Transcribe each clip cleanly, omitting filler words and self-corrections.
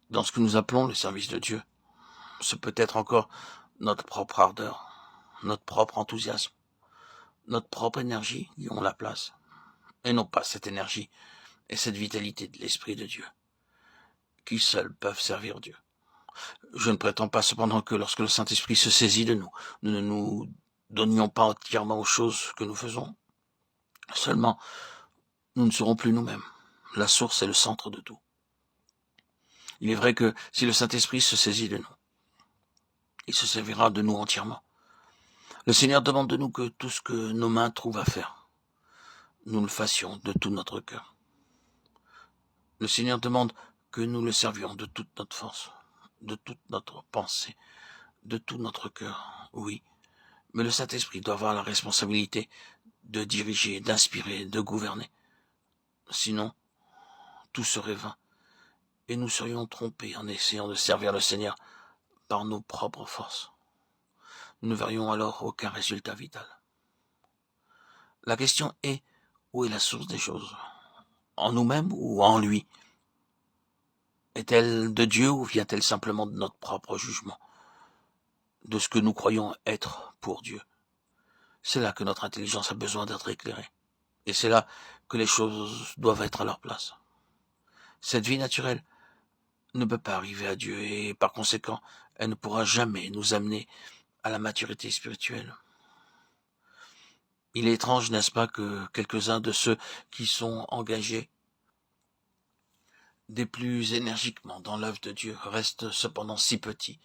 dans ce que nous appelons le service de Dieu, ce peut être encore notre propre ardeur, notre propre enthousiasme, notre propre énergie qui ont la place, et non pas cette énergie et cette vitalité de l'Esprit de Dieu, qui seuls peuvent servir Dieu. Je ne prétends pas cependant que lorsque le Saint-Esprit se saisit de nous, nous ne nous donnions pas entièrement aux choses que nous faisons. Seulement, nous ne serons plus nous-mêmes. La source est le centre de tout. Il est vrai que si le Saint-Esprit se saisit de nous, il se servira de nous entièrement. Le Seigneur demande de nous que tout ce que nos mains trouvent à faire, nous le fassions de tout notre cœur. Le Seigneur demande que nous le servions de toute notre force, de toute notre pensée, de tout notre cœur, oui. Mais le Saint-Esprit doit avoir la responsabilité de diriger, d'inspirer, de gouverner. Sinon, tout serait vain. Et nous serions trompés en essayant de servir le Seigneur par nos propres forces. Nous ne verrions alors aucun résultat vital. La question est, où est la source des choses? En nous-mêmes ou en lui? Est-elle de Dieu ou vient-elle simplement de notre propre jugement, de ce que nous croyons être pour Dieu? C'est là que notre intelligence a besoin d'être éclairée. Et c'est là que les choses doivent être à leur place. Cette vie naturelle ne peut pas arriver à Dieu et par conséquent, elle ne pourra jamais nous amener à la maturité spirituelle. Il est étrange, n'est-ce pas, que quelques-uns de ceux qui sont engagés des plus énergiquement dans l'œuvre de Dieu restent cependant si petits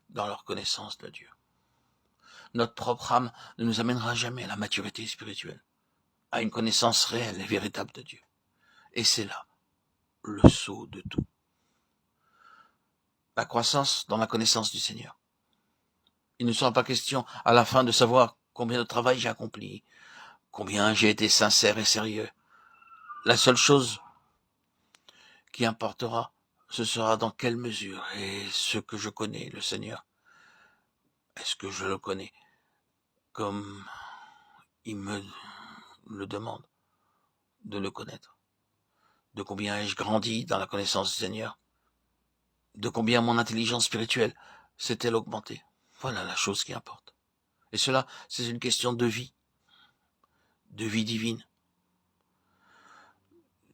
dans leur connaissance de Dieu. Notre propre âme ne nous amènera jamais à la maturité spirituelle, à une connaissance réelle et véritable de Dieu. Et c'est là le sceau de tout. La croissance dans la connaissance du Seigneur. Il ne sera pas question à la fin de savoir combien de travail j'ai accompli, combien j'ai été sincère et sérieux. La seule chose qui importera, ce sera dans quelle mesure et ce que je connais le Seigneur. Est-ce que je le connais comme il me le demande de le connaître? De combien ai-je grandi dans la connaissance du Seigneur? De combien mon intelligence spirituelle s'est-elle augmentée? Voilà la chose qui importe. Et cela, c'est une question de vie divine.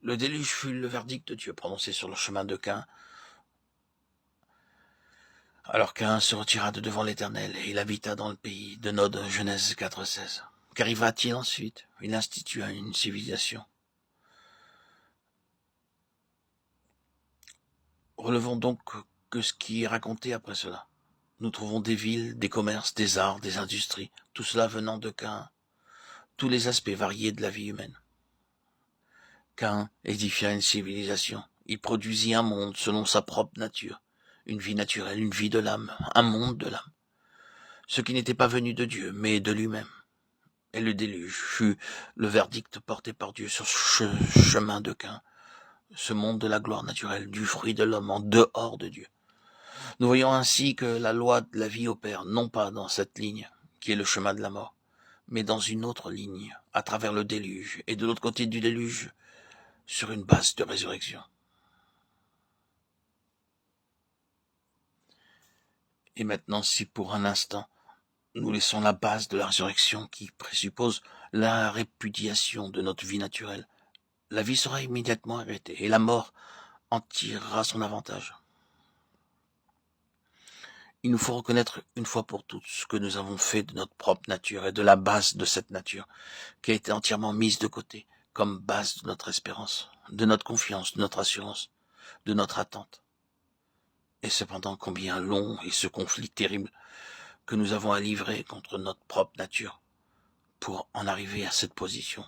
Le déluge fut le verdict de Dieu prononcé sur le chemin de Caïn. Alors Caïn se retira de devant l'Éternel et il habita dans le pays de Nod, Genèse 4,16. Qu'arriva-t-il ensuite? Il institua une civilisation. Relevons donc que ce qui est raconté après cela. Nous trouvons des villes, des commerces, des arts, des industries, tout cela venant de Caïn, tous les aspects variés de la vie humaine. Caïn édifia une civilisation, il produisit un monde selon sa propre nature, une vie naturelle, une vie de l'âme, un monde de l'âme, ce qui n'était pas venu de Dieu, mais de lui-même. Et le déluge fut le verdict porté par Dieu sur ce chemin de Caïn, ce monde de la gloire naturelle, du fruit de l'homme en dehors de Dieu. Nous voyons ainsi que la loi de la vie opère, non pas dans cette ligne, qui est le chemin de la mort, mais dans une autre ligne, à travers le déluge, et de l'autre côté du déluge, sur une base de résurrection. Et maintenant, si pour un instant, nous laissons la base de la résurrection qui présuppose la répudiation de notre vie naturelle, la vie sera immédiatement arrêtée et la mort en tirera son avantage. Il nous faut reconnaître une fois pour toutes ce que nous avons fait de notre propre nature et de la base de cette nature, qui a été entièrement mise de côté, comme base de notre espérance, de notre confiance, de notre assurance, de notre attente. Et cependant, combien long est ce conflit terrible que nous avons à livrer contre notre propre nature pour en arriver à cette position.